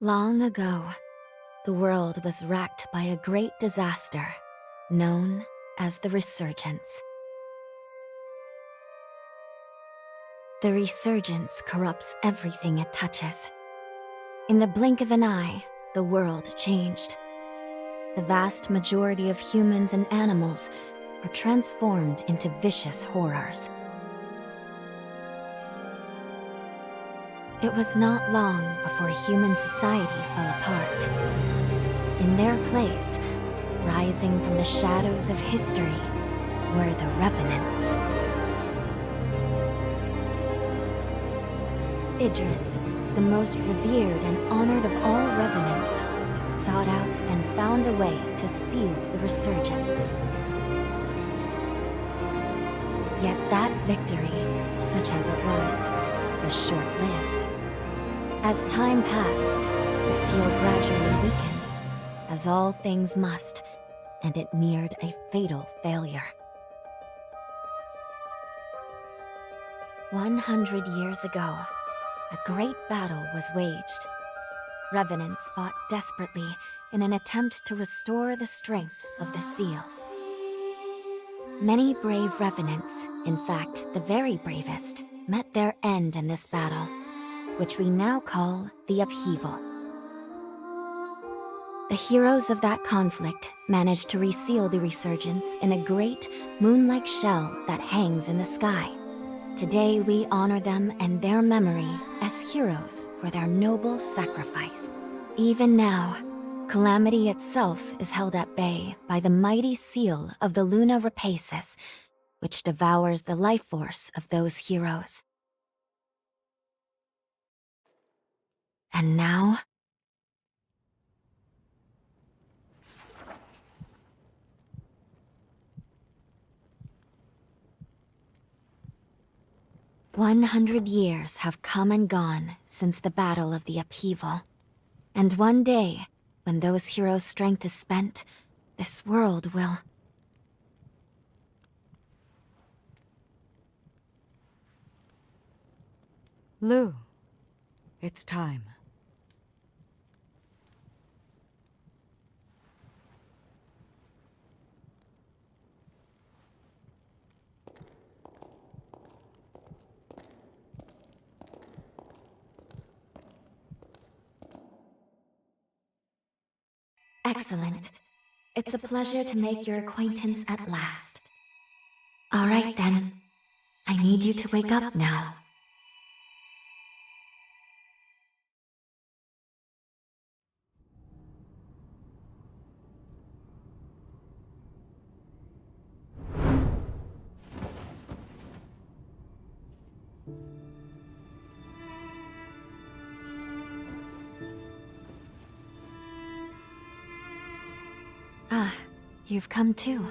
Long ago, the world was racked by a great disaster, known as the Resurgence. The Resurgence corrupts everything it touches. In the blink of an eye, the world changed. The vast majority of humans and animals were transformed into vicious horrors. It was not long before human society fell apart. In their place, rising from the shadows of history, were the revenants. Idris, the most revered and honored of all revenants, sought out and found a way to seal the Resurgence. Yet that victory, such as it was short-lived. As time passed, the seal gradually weakened, as all things must, and it neared a fatal failure. 100 years ago, a great battle was waged. Revenants fought desperately in an attempt to restore the strength of the seal. Many brave revenants, in fact the very bravest, met their end in this battle, which we now call the upheaval. The heroes of that conflict managed to reseal the Resurgence in a great, moon-like shell that hangs in the sky. Today we honor them and their memory as heroes for their noble sacrifice. Even now, calamity itself is held at bay by the mighty seal of the Luna Rapaces, which devours the life force of those heroes. And now, "100 years have come and gone since the Battle of the Upheaval. And one day, when those heroes' strength is spent, this world will..." Lou, it's time. Excellent. It's a pleasure to make your acquaintance at last. All right then. I need you to wake up now. Ah, you've come too.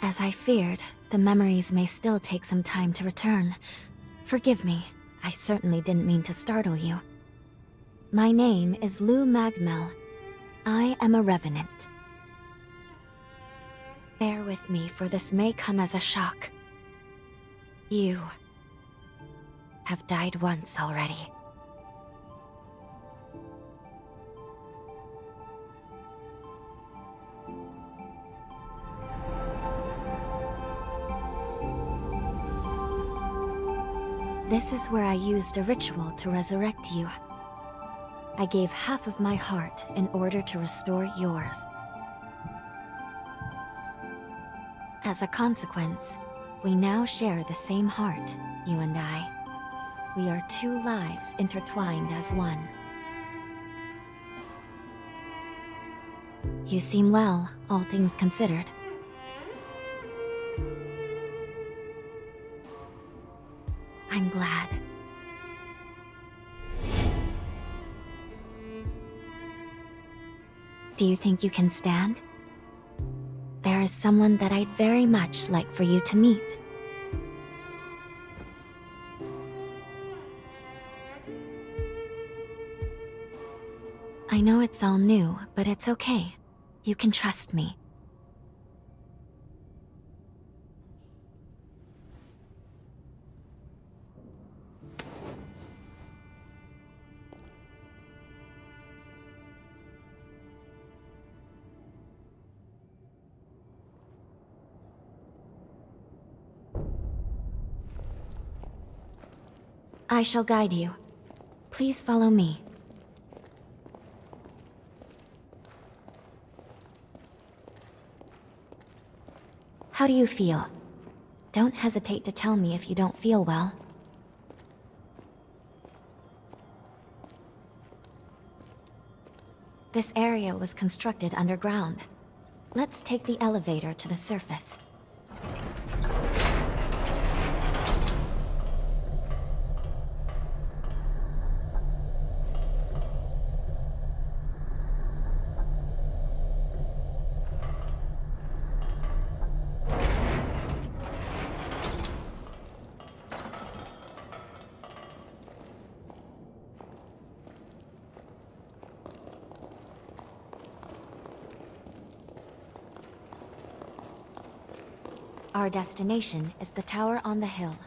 As I feared, the memories may still take some time to return. Forgive me, I certainly didn't mean to startle you. My name is Lou Magmel. I am a revenant. Bear with me, for this may come as a shock. You have died once already. This is where I used a ritual to resurrect you. I gave half of my heart in order to restore yours. As a consequence, we now share the same heart, you and I. We are two lives intertwined as one. You seem well, all things considered. I'm glad. Do you think you can stand? There is someone that I'd very much like for you to meet. I know it's all new, but it's okay. You can trust me. I shall guide you. Please follow me. How do you feel? Don't hesitate to tell me if you don't feel well. This area was constructed underground. Let's take the elevator to the surface. Our destination is the tower on the hill.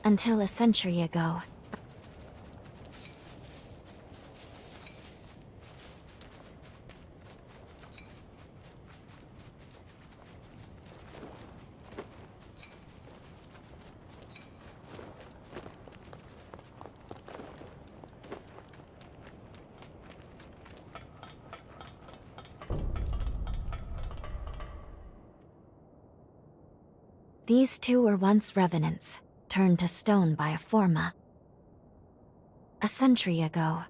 Until a century ago, these two were once revenants, turned to stone by a forma. A century ago,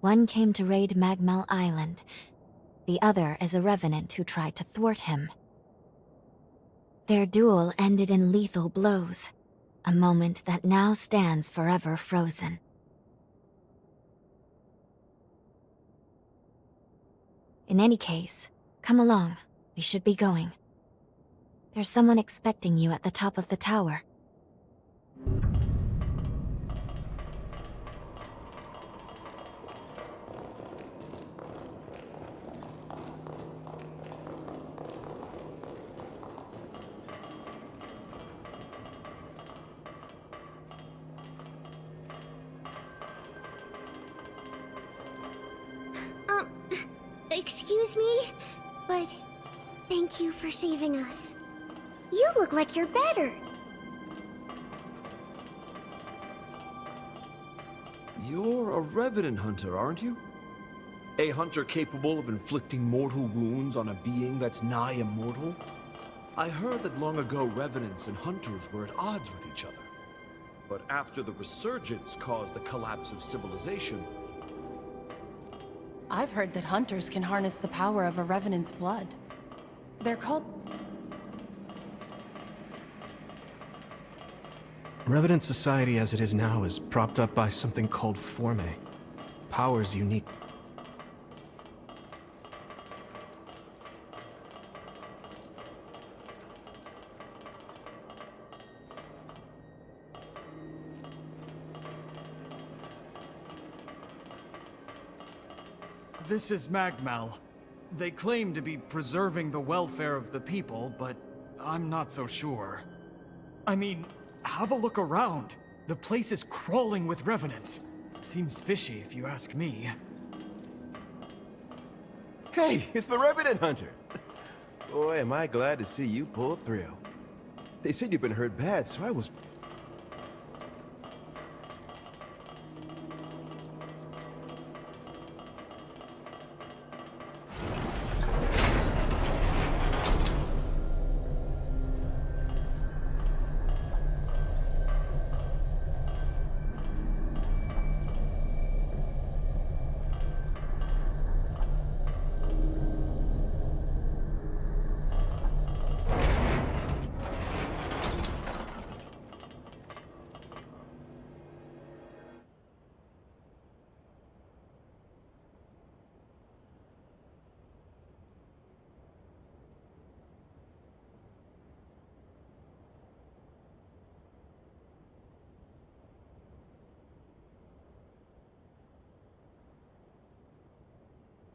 one came to raid Magmel Island. The other is a revenant who tried to thwart him. Their duel ended in lethal blows, a moment that now stands forever frozen. In any case, come along. We should be going. There's someone expecting you at the top of the tower. Excuse me, but thank you for saving us. You look like you're better. You're a revenant hunter, aren't you? A hunter capable of inflicting mortal wounds on a being that's nigh immortal? I heard that long ago revenants and hunters were at odds with each other. But after the resurgence caused the collapse of civilization... I've heard that hunters can harness the power of a revenant's blood. They're called... Revenant society as it is now is propped up by something called Forme. Powers unique. This is Magmal. They claim to be preserving the welfare of the people, but I'm not so sure. I mean, have a look around. The place is crawling with revenants. Seems fishy if you ask me. Hey, it's the Revenant Hunter! Boy, am I glad to see you pulled through. They said you've been hurt bad, so I was...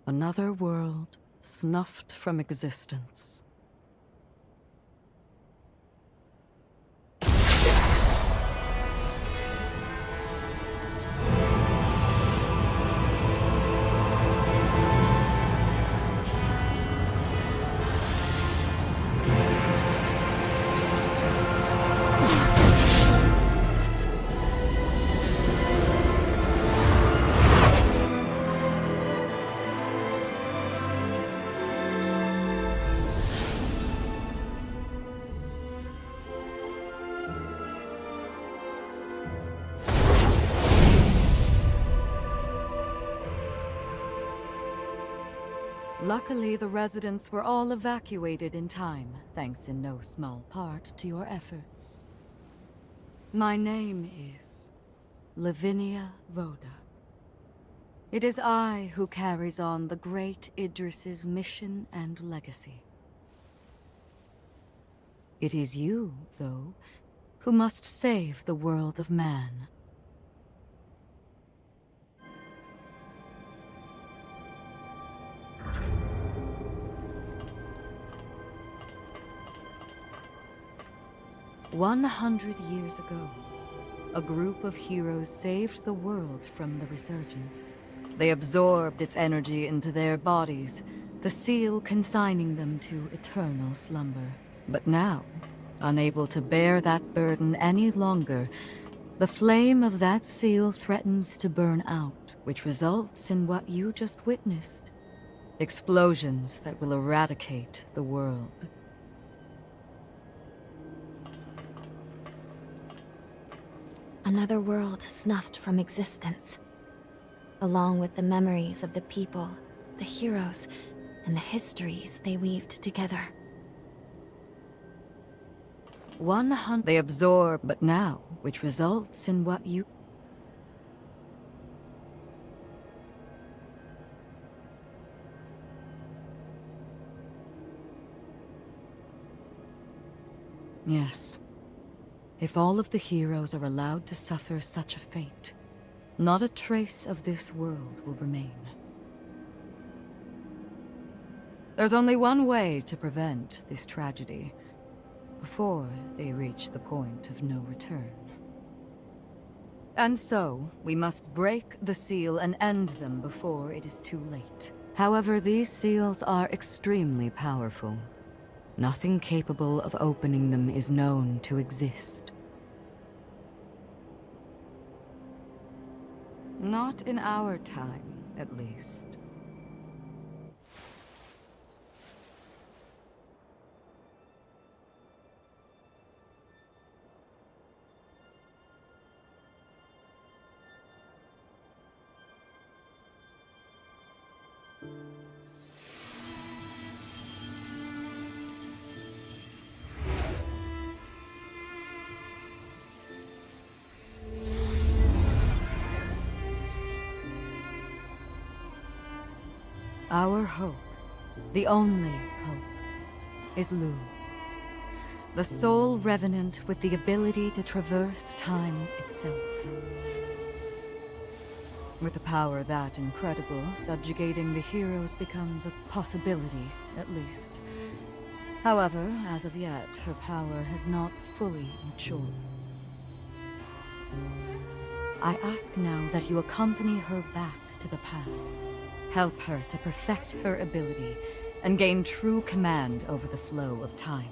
Another world snuffed from existence. Luckily, the residents were all evacuated in time, thanks in no small part to your efforts. My name is Lavinia Rhoda. It is I who carries on the great Idris's mission and legacy. It is you, though, who must save the world of man. "100 years ago, a group of heroes saved the world from the resurgence. They absorbed its energy into their bodies, the seal consigning them to eternal slumber. But now, unable to bear that burden any longer, the flame of that seal threatens to burn out, which results in what you just witnessed. Explosions that will eradicate the world. Another world snuffed from existence, along with the memories of the people, the heroes, and the histories they weaved together. They absorb, but now, which results in what you... Yes. If all of the heroes are allowed to suffer such a fate, not a trace of this world will remain. There's only one way to prevent this tragedy, before they reach the point of no return. And so, we must break the seal and end them before it is too late. However, these seals are extremely powerful. Nothing capable of opening them is known to exist. Not in our time, at least. Our hope, the only hope, is Lu. The sole revenant with the ability to traverse time itself. With a power that incredible, subjugating the heroes becomes a possibility, at least. However, as of yet, her power has not fully matured. I ask now that you accompany her back to the past. Help her to perfect her ability and gain true command over the flow of time.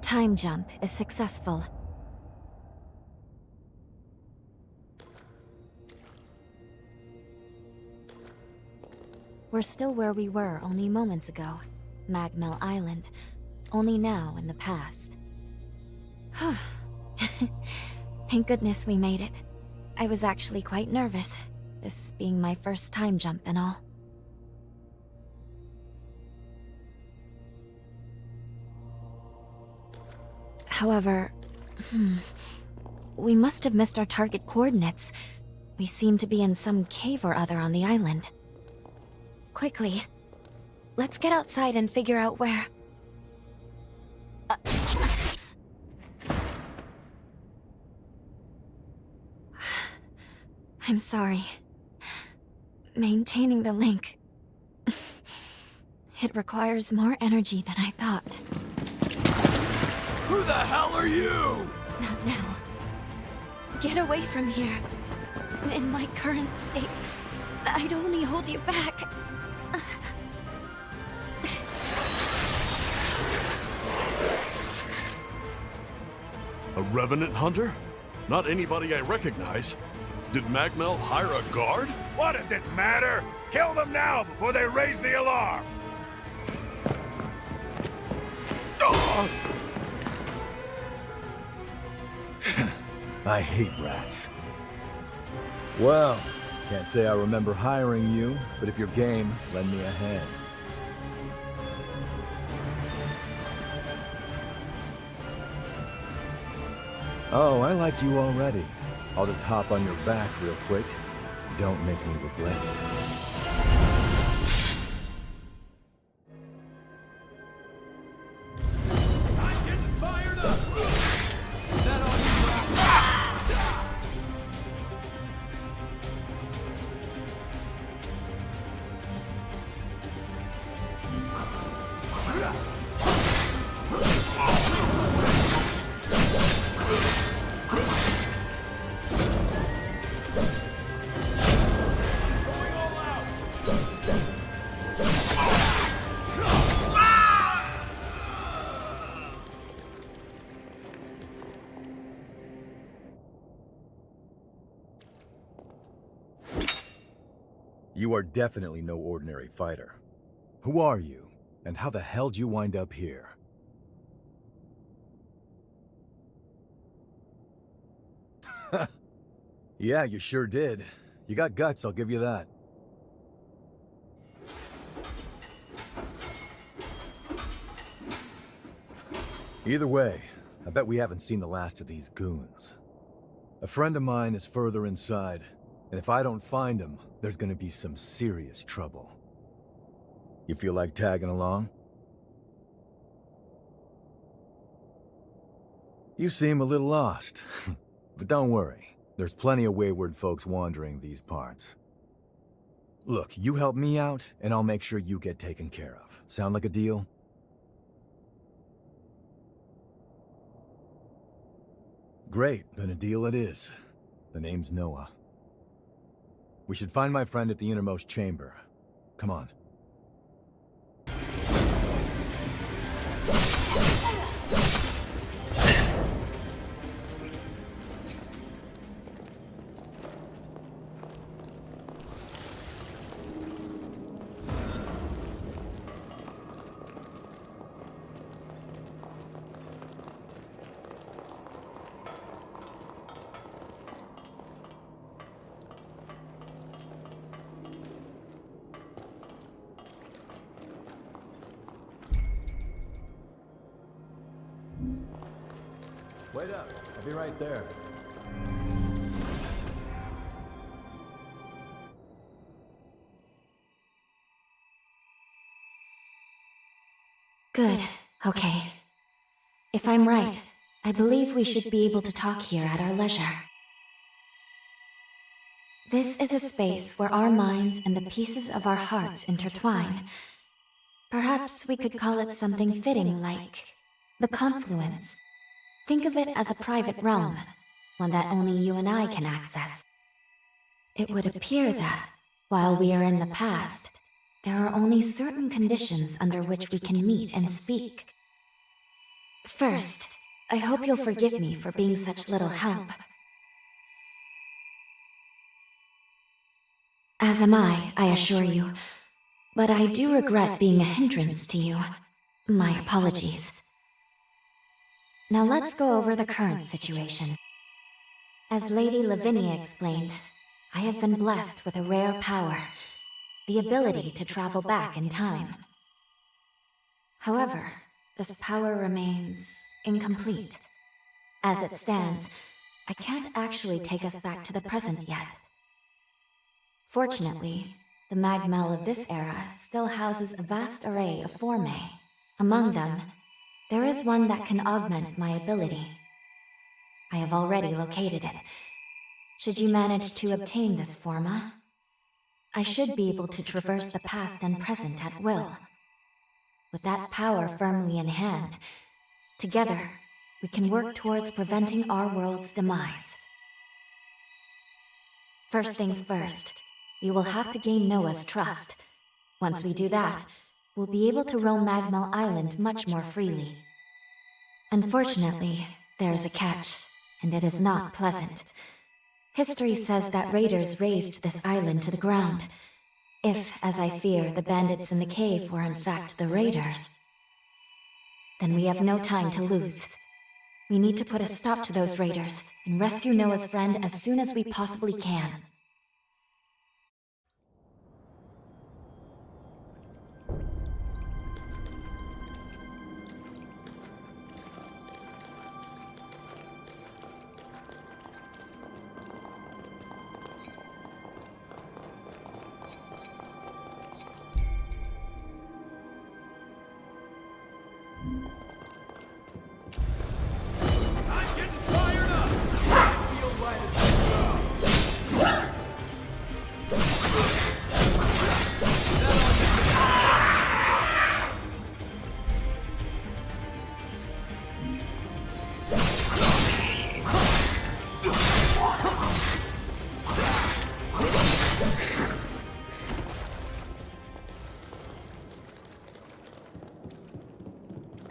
Time jump is successful. We're still where we were only moments ago. Magmel Island. Only now in the past. Thank goodness we made it. I was actually quite nervous, this being my first time jump and all. However, we must have missed our target coordinates. We seem to be in some cave or other on the island. Quickly, let's get outside and figure out where... I'm sorry. Maintaining the link... It requires more energy than I thought. Who the hell are you? Not now. Get away from here. In my current state, I'd only hold you back. A revenant hunter? Not anybody I recognize. Did Magmel hire a guard? What does it matter? Kill them now before they raise the alarm! I hate rats. Well, can't say I remember hiring you, but if you're game, lend me a hand. Oh, I like you already. I'll just hop on your back real quick. Don't make me regret it. I'm getting fired up! Is that all you Going all out! You are definitely no ordinary fighter. Who are you, and how the hell did you wind up here? Yeah, you sure did. You got guts, I'll give you that. Either way, I bet we haven't seen the last of these goons. A friend of mine is further inside, and if I don't find him, there's gonna be some serious trouble. You feel like tagging along? You seem a little lost, but don't worry. There's plenty of wayward folks wandering these parts. Look, you help me out, and I'll make sure you get taken care of. Sound like a deal? Great, then a deal it is. The name's Noah. We should find my friend at the innermost chamber. Come on. Wait up. I'll be right there. Good. Okay. If I'm right, I believe we should be able to talk here at our leisure. This is a space where our minds and the pieces of our hearts intertwine. Perhaps we could call it something fitting like the confluence. Think of it as a private realm, one that only you and I can access. It would appear that, while we are in the past, there are only certain conditions under which we can meet and speak. First, I hope you'll forgive me for being such little help. As am I assure you. But I do regret being a hindrance to you. My apologies. Now let's go over the current situation. As Lady Lavinia explained, I have been blessed with a rare power, the ability to travel back in time. However, this power remains incomplete. As it stands, I can't actually take us back to the present yet. Fortunately, the Magmel of this era still houses a vast array of formae. Among them, there is one that can augment my ability. I have already located it. Should you manage to obtain this forma, I should be able to traverse the past and present at will. With that power firmly in hand, together, we can work towards preventing our world's demise. First things first, we will have to gain Noah's trust. Once we do that, we'll be able to roam Magmel Island much more freely. Unfortunately, there is a catch, and it is not pleasant. History says that raiders razed this island to the ground. If, as I fear, the bandits in the cave were in fact the raiders, then we have no time to lose. We need to put a stop to those raiders and rescue Noah's friend as soon as we possibly can. I'm getting fired up! I feel right as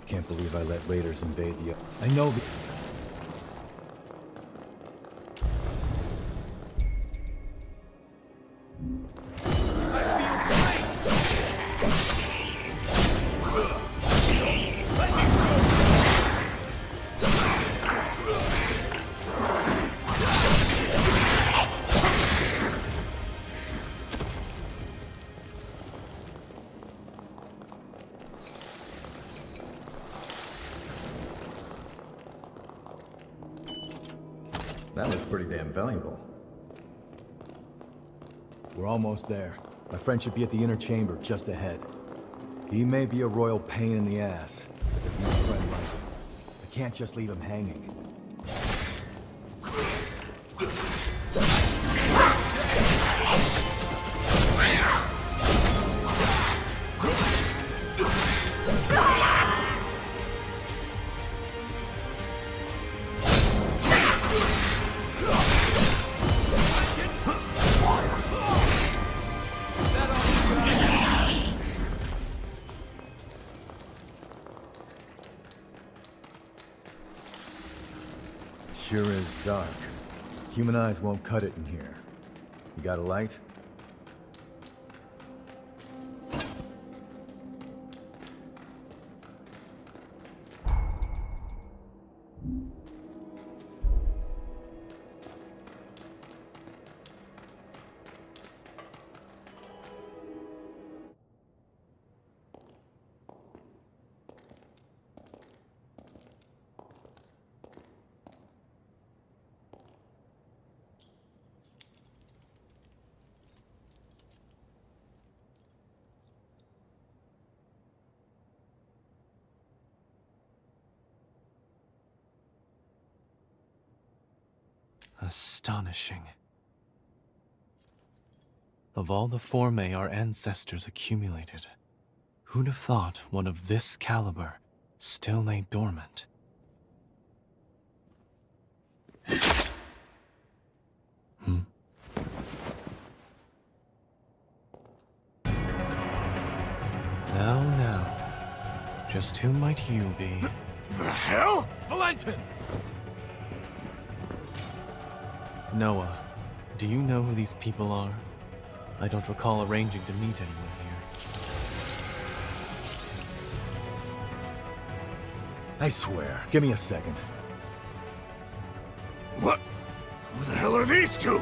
Can't believe I let raiders invade the... I know the... That looks pretty damn valuable. We're almost there. My friend should be at the inner chamber just ahead. He may be a royal pain in the ass, but there's no friend like him. I can't just leave him hanging. Sure is dark. Human eyes won't cut it in here. You got a light? Astonishing. Of all the formae our ancestors accumulated, who'd have thought one of this caliber still lay dormant? Now, just who might you be? The hell? Valentin! Noah, do you know who these people are? I don't recall arranging to meet anyone here. I swear. Give me a second. What? Who the hell are these two?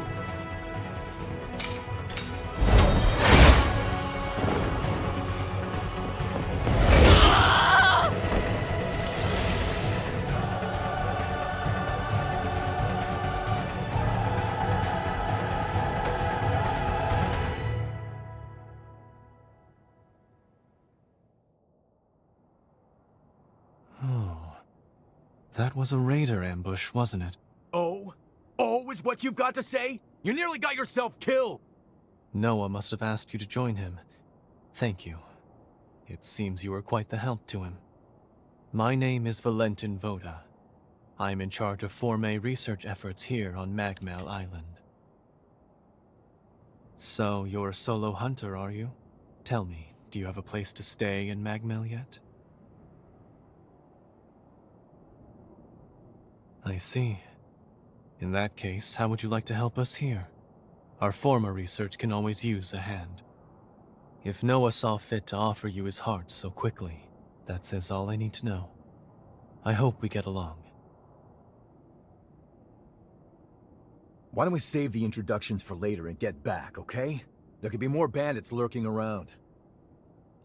That was a raider ambush, wasn't it? Oh? Oh is what you've got to say? You nearly got yourself killed! Noah must have asked you to join him. Thank you. It seems you were quite the help to him. My name is Valentin Voda. I'm in charge of Formae research efforts here on Magmel Island. So, you're a solo hunter, are you? Tell me, do you have a place to stay in Magmel yet? I see. In that case, how would you like to help us here? Our former research can always use a hand. If Noah saw fit to offer you his heart so quickly, that says all I need to know. I hope we get along. Why don't we save the introductions for later and get back, okay? There could be more bandits lurking around.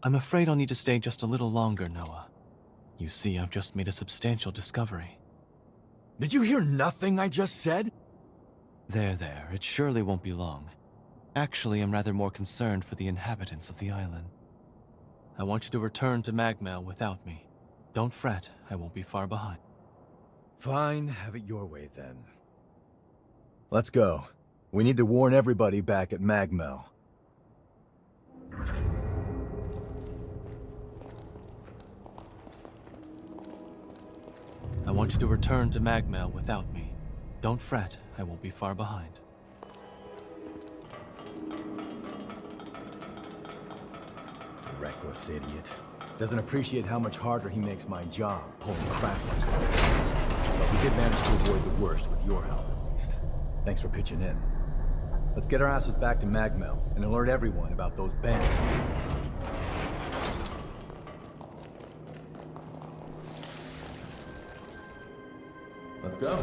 I'm afraid I'll need to stay just a little longer, Noah. You see, I've just made a substantial discovery. Did you hear nothing I just said? There, it surely won't be long. Actually, I'm rather more concerned for the inhabitants of the island. I want you to return to Magmel without me. Don't fret, I won't be far behind. Fine, have it your way then. Let's go. We need to warn everybody back at Magmel. I want you to return to Magmel without me. Don't fret, I won't be far behind. Reckless idiot. Doesn't appreciate how much harder he makes my job, pulling crap like that. But we did manage to avoid the worst with your help, at least. Thanks for pitching in. Let's get our asses back to Magmel and alert everyone about those bandits. Let's go.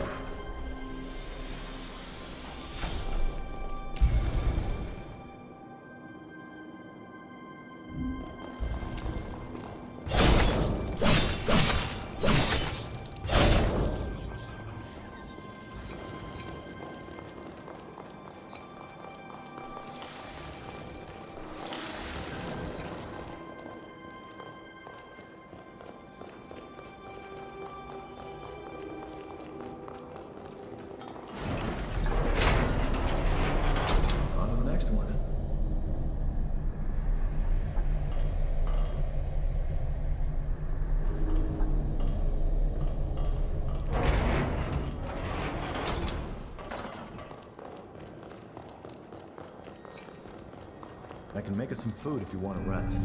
I can make us some food if you want to rest.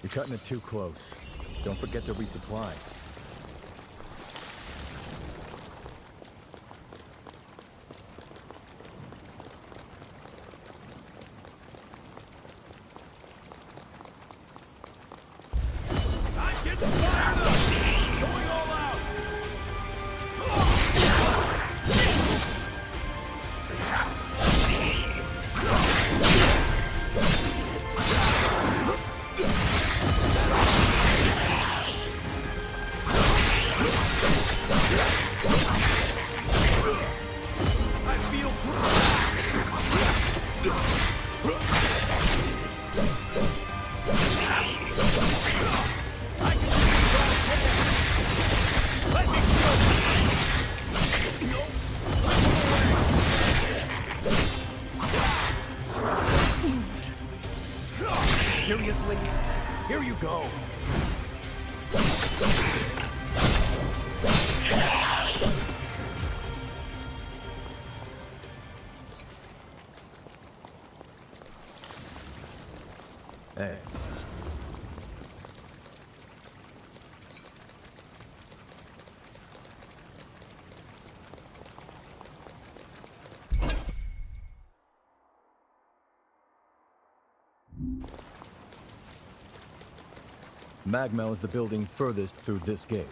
You're cutting it too close. Don't forget to resupply. Seriously? Here you go. Hey. Magmel is the building furthest through this gate.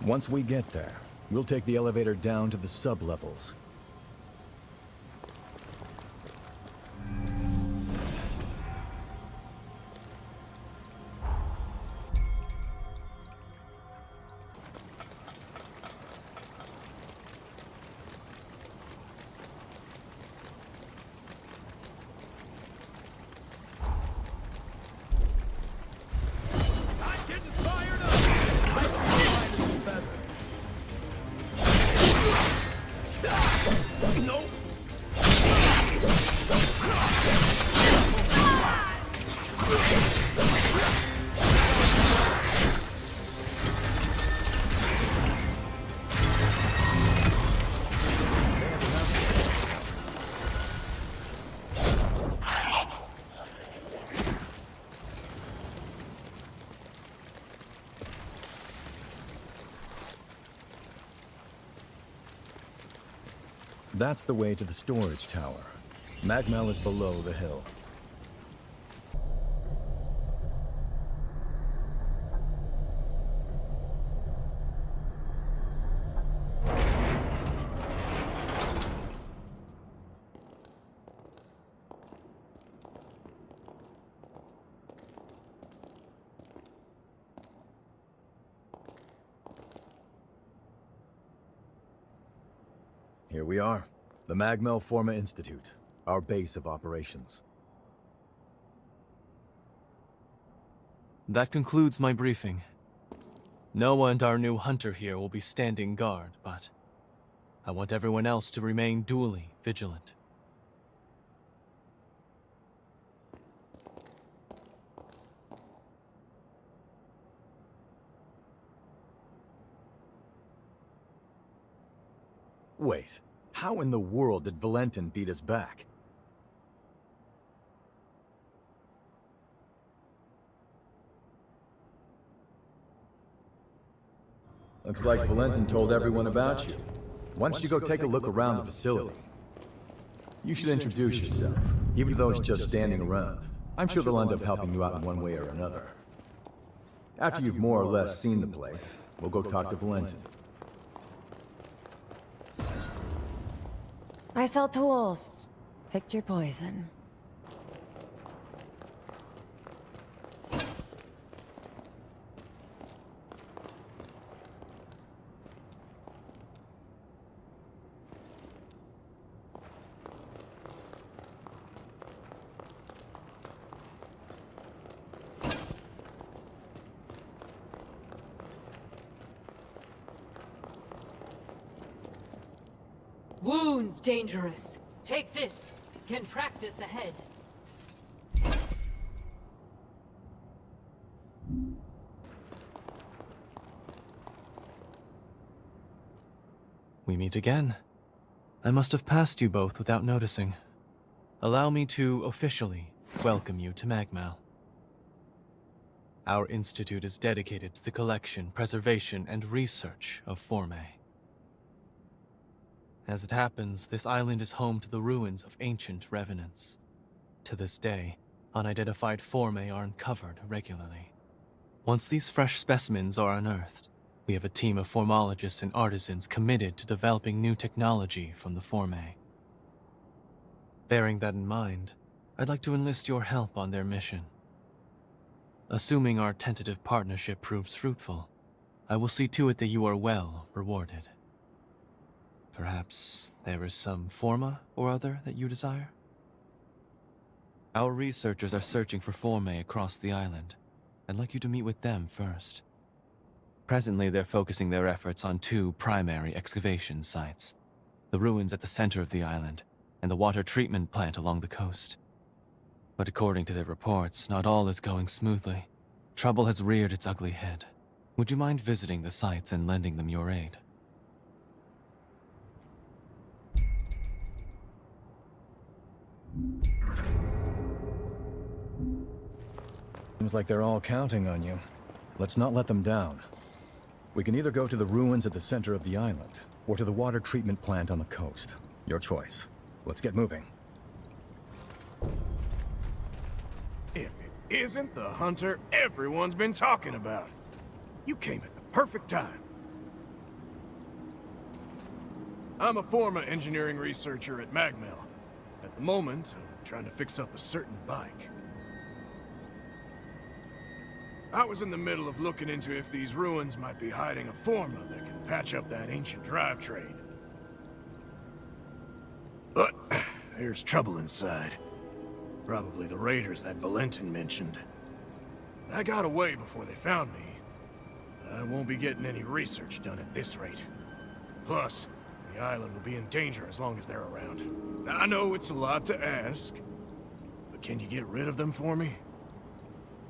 Once we get there, we'll take the elevator down to the sub-levels. That's the way to the storage tower. Magmel is below the hill. Here we are, the Magmel Forma Institute, our base of operations. That concludes my briefing. Noah and our new hunter here will be standing guard, but I want everyone else to remain duly vigilant. Wait, how in the world did Valentin beat us back? Looks like Valentin told everyone about you. Why don't you go take a look around the facility? You should introduce yourself, even though it's just standing around. I'm sure they'll end up helping you out in one way or another. After you've more or less seen the place, we'll go talk to Valentin. I sell tools. Pick your poison. Wounds dangerous. Take this. Can practice ahead. We meet again. I must have passed you both without noticing. Allow me to officially welcome you to Magmel. Our institute is dedicated to the collection, preservation, and research of Formae. As it happens, this island is home to the ruins of ancient revenants. To this day, unidentified Formae are uncovered regularly. Once these fresh specimens are unearthed, we have a team of formologists and artisans committed to developing new technology from the Formae. Bearing that in mind, I'd like to enlist your help on their mission. Assuming our tentative partnership proves fruitful, I will see to it that you are well rewarded. Perhaps there is some forma or other that you desire? Our researchers are searching for Formae across the island. I'd like you to meet with them first. Presently, they're focusing their efforts on two primary excavation sites: the ruins at the center of the island and the water treatment plant along the coast. But according to their reports, not all is going smoothly. Trouble has reared its ugly head. Would you mind visiting the sites and lending them your aid? Seems like they're all counting on you. Let's not let them down. We can either go to the ruins at the center of the island, or to the water treatment plant on the coast. Your choice. Let's get moving. If it isn't the hunter everyone's been talking about. You came at the perfect time. I'm a Forma engineering researcher at Magmel. At the moment, I'm trying to fix up a certain bike. I was in the middle of looking into if these ruins might be hiding a Forma that can patch up that ancient drivetrain. But there's trouble inside. Probably the raiders that Valentin mentioned. I got away before they found me. I won't be getting any research done at this rate. Plus, the island will be in danger as long as they're around. I know it's a lot to ask, but can you get rid of them for me?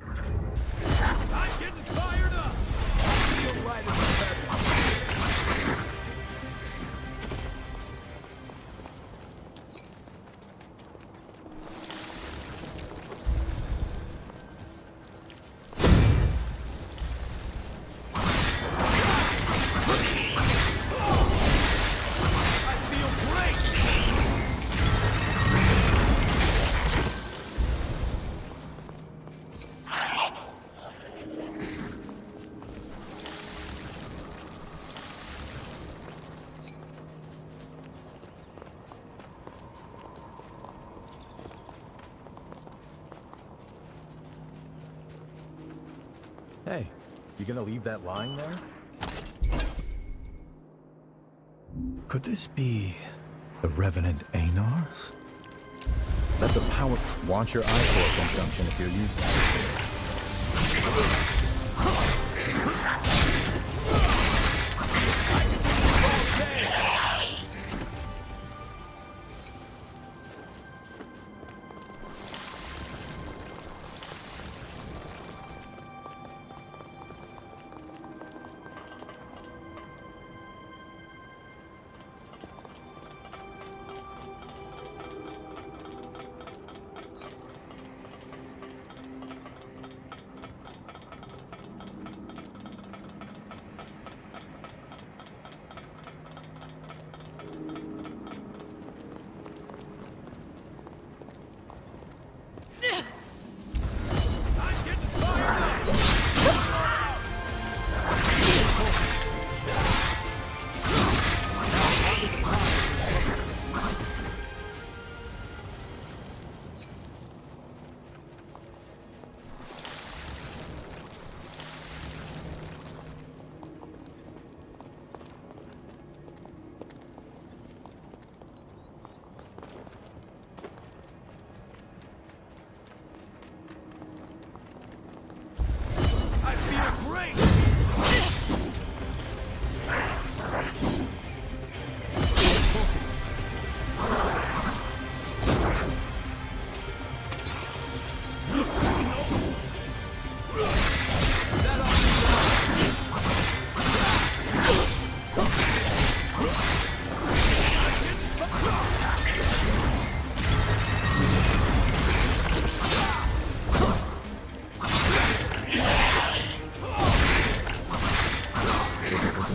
I'm getting fired up! Feel right as a feather. I feel great! Hey, you gonna leave that lying there? Could this be the Revenant Anars? That's a power... Watch your ichor consumption if you're using it.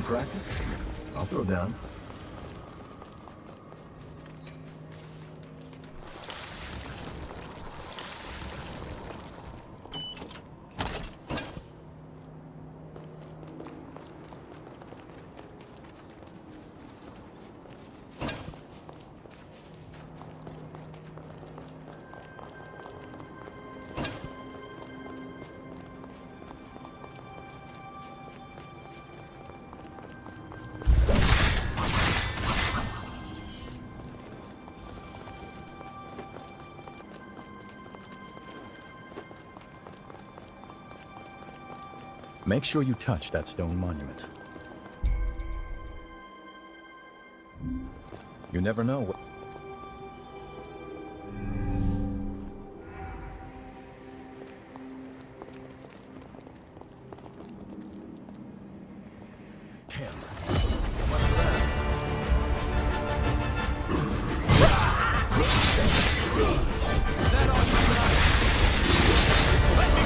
Practice? I'll throw down. Make sure you touch that stone monument. You never know what... 10. So much for that. Is that all you got? Let me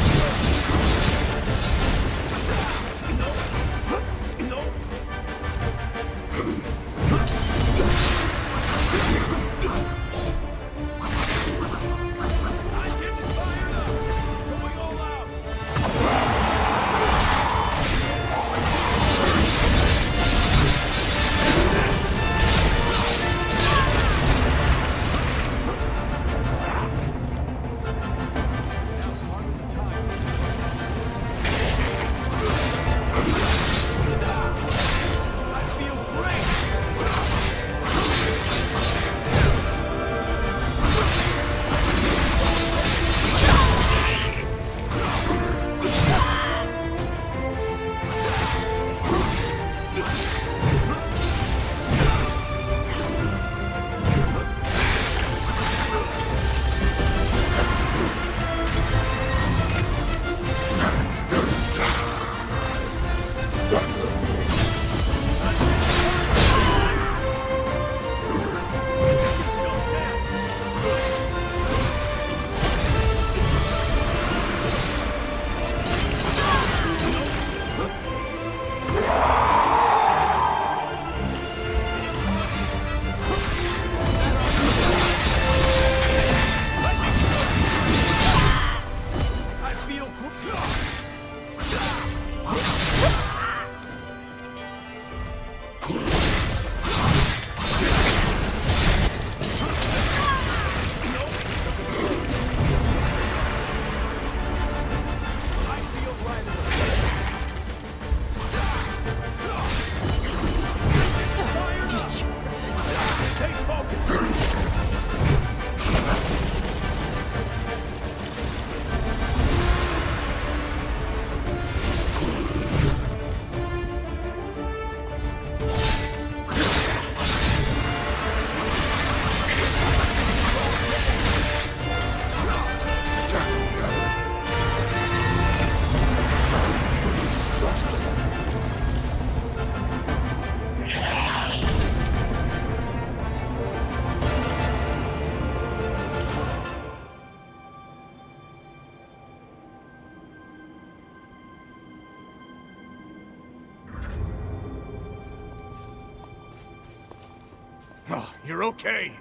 you're okay.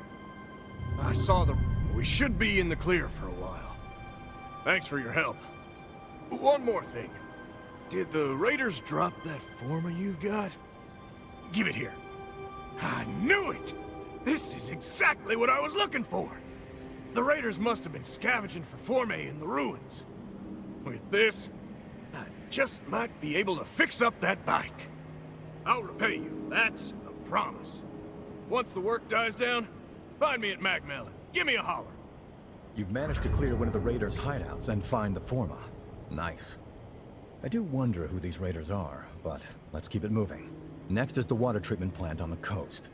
I saw the... We should be in the clear for a while. Thanks for your help. One more thing. Did the Raiders drop that forma you've got? Give it here. I knew it! This is exactly what I was looking for! The Raiders must have been scavenging for formae in the ruins. With this, I just might be able to fix up that bike. I'll repay you, that's a promise. Once the work dies down, find me at Macmillan. Give me a holler. You've managed to clear one of the Raiders' hideouts and find the forma. Nice. I do wonder who these Raiders are, but let's keep it moving. Next is the water treatment plant on the coast.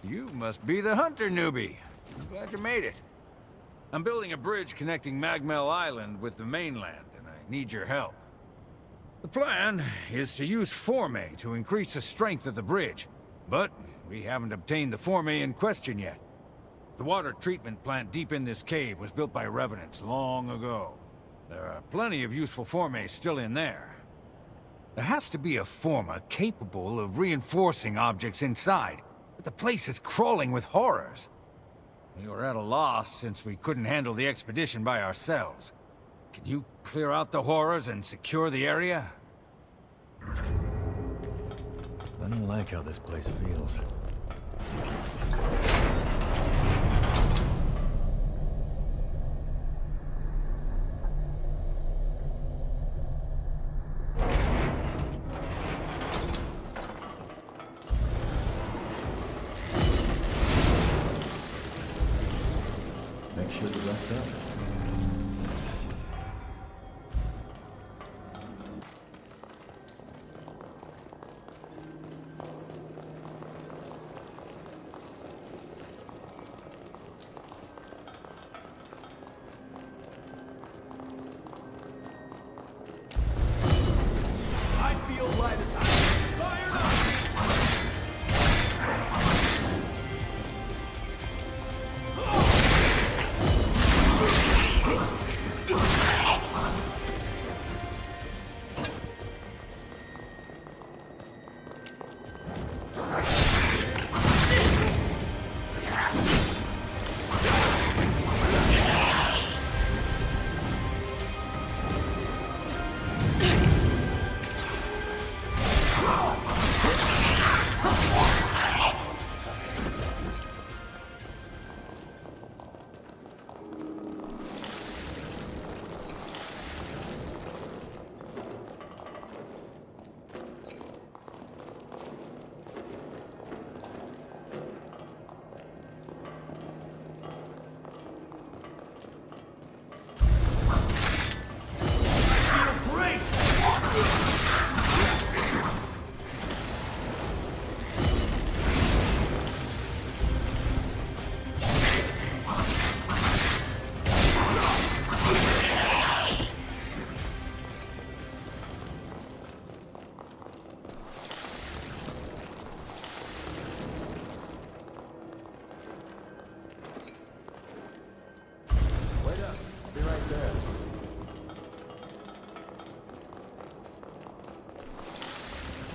You must be the hunter newbie. I'm glad you made it. I'm building a bridge connecting Magmel Island with the mainland, and I need your help. The plan is to use formae to increase the strength of the bridge, but we haven't obtained the formae in question yet. The water treatment plant deep in this cave was built by revenants long ago. There are plenty of useful formae still in there. There has to be a forma capable of reinforcing objects inside, but the place is crawling with horrors. We were at a loss since we couldn't handle the expedition by ourselves. Can you clear out the horrors and secure the area? I don't like how this place feels. Make sure to rest up. I feel light as I fired up!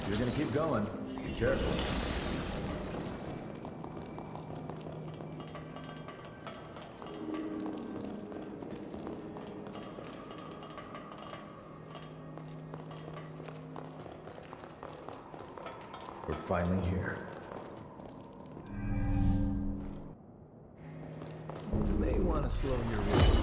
You're gonna keep going. Be careful. We're finally here. You may want to slow your roll.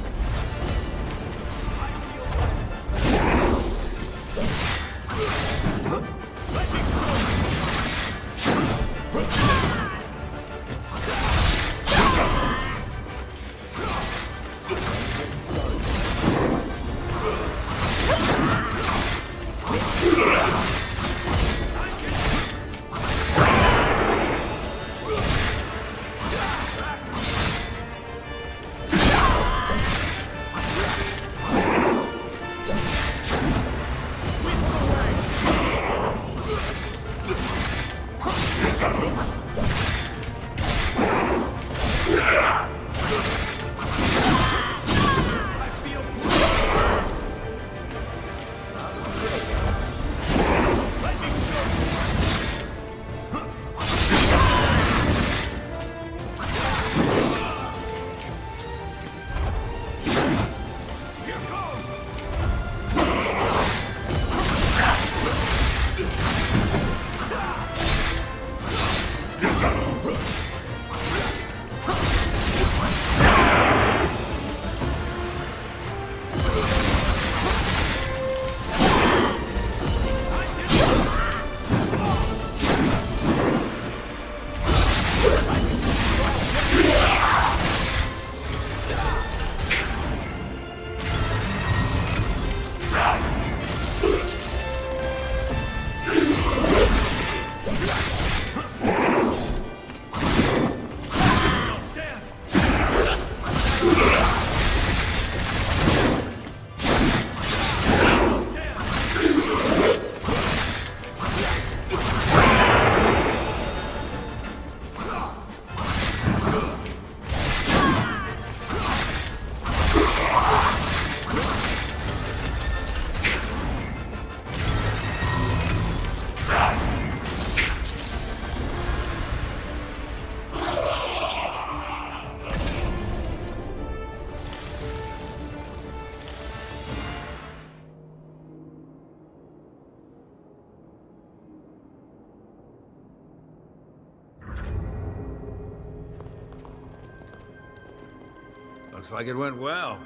Looks like it went well.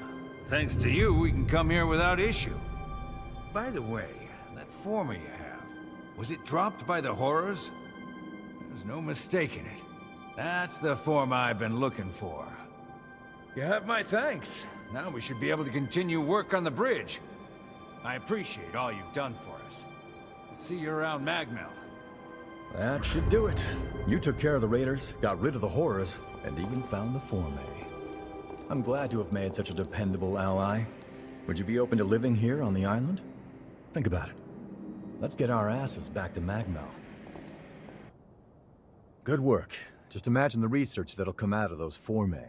Thanks to you, we can come here without issue. By the way, that former you have, was it dropped by the horrors? There's no mistaking it. That's the form I've been looking for. You have my thanks. Now we should be able to continue work on the bridge. I appreciate all you've done for us. See you around Magmel. That should do it. You took care of the raiders, got rid of the horrors, and even found the Fourme. I'm glad to have made such a dependable ally. Would you be open to living here on the island? Think about it. Let's get our asses back to Magmel. Good work. Just imagine the research that'll come out of those Fourme.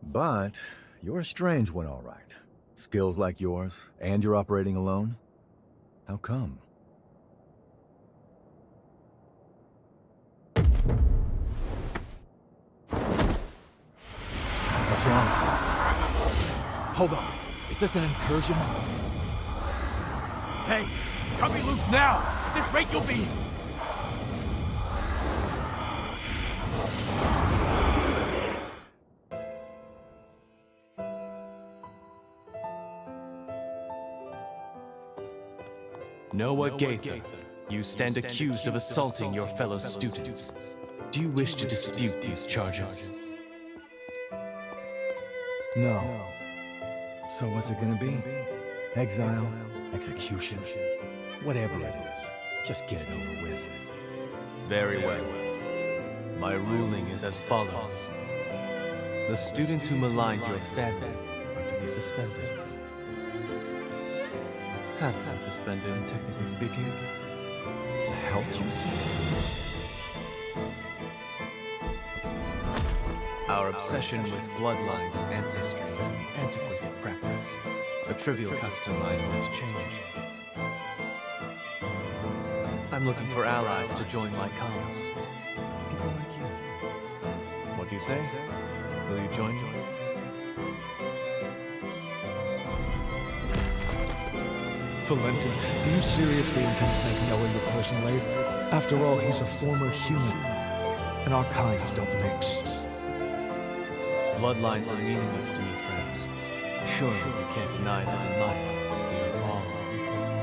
But you're a strange one, all right. Skills like yours, and you're operating alone? How come? What's wrong? Hold on. Is this an incursion? Hey, cut me loose now! At this rate, you'll be... Noah Gaither, you stand accused of assaulting your fellow students. Do you wish to dispute these charges? No. So what's it gonna be? Exile? Execution? Whatever it is, just get it over with. Very well. My ruling is as follows. The students who maligned your family are to be suspended. Have been suspended, technically speaking. The hell did you say? Our obsession with bloodline and ancestry is an antiquated practice. A trivial custom I won't change. I'm looking for allies to join my cause. People like you. What do you say? Will you join me? Valentin, do you seriously intend to make Noah your personal aide? After all, he's a former human, and our kinds don't mix. Bloodlines are meaningless to me, friends. Surely you can't deny that in life, we are all equals.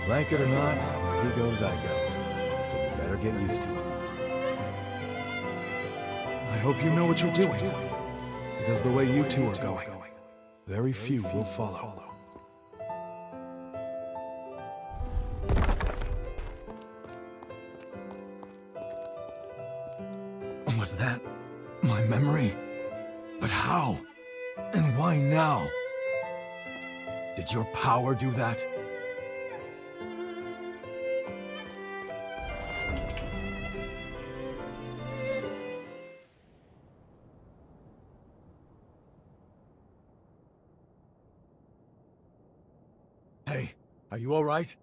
Like it or not, where he goes, I go. So you better get used to it. I hope you know what you're doing, because the way you two are going, very few will follow. Was that my memory? But how? And why now? Did your power do that? Hey, are you all right?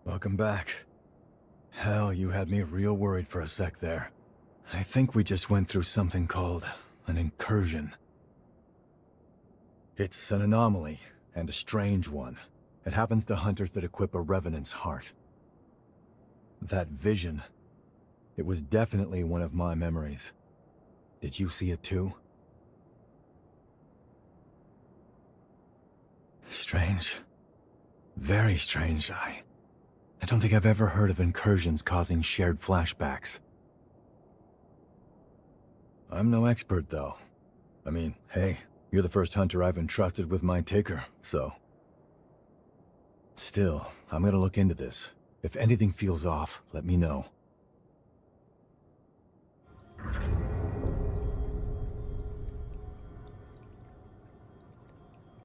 Welcome back. Hell, you had me real worried for a sec there. I think we just went through something called an incursion. It's an anomaly, and a strange one. It happens to hunters that equip a revenant's heart. That vision, it was definitely one of my memories. Did you see it too? Strange. Very strange, I don't think I've ever heard of incursions causing shared flashbacks. I'm no expert, though. I mean, hey, you're the first hunter I've entrusted with my ticker, so... Still, I'm gonna look into this. If anything feels off, let me know.